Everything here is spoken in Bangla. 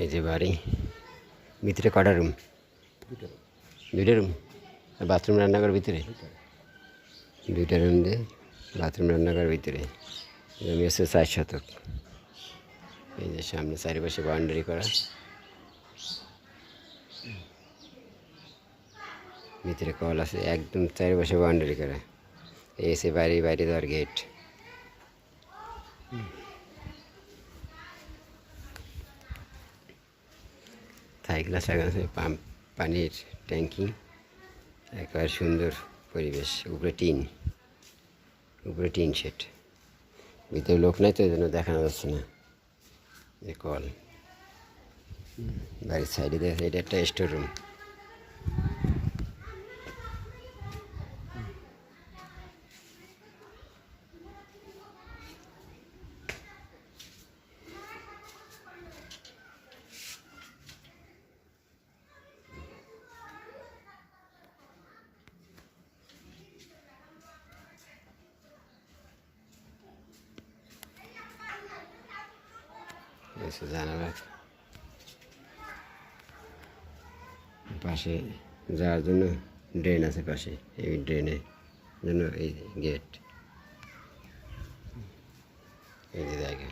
এই যে বাড়ি, ভিতরে কটা রুম? দুইটা রুম, বাথরুম রান্নাঘর ভিতরে, দুইটা রুম দিয়ে বাথরুম রান্নাঘর ভিতরে। জমি হচ্ছে 4 শতক। এই যে সামনে চারিপাশে বাউন্ডারি করা, ভিতরে কল আছে, একদম চারিপাশে বাউন্ডারি করা। এই এসে বাইরে বাইরে দেওয়ার গেট। থাই গ্লাস লাগানো, পাম্প, পানির ট্যাঙ্কি, একেবারে সুন্দর পরিবেশ। উপরে টিন শেড, ভিতরে লোক নাই তো এই জন্য দেখানো যাচ্ছে না। যে কল, বাড়ির সাইডে দেখে এটা একটা স্টোর রুম। জানালা, পাশে যাওয়ার জন্য ড্রেন আছে পাশে, এই ড্রেনের জন্য এই গেট, এই যে জায়গা।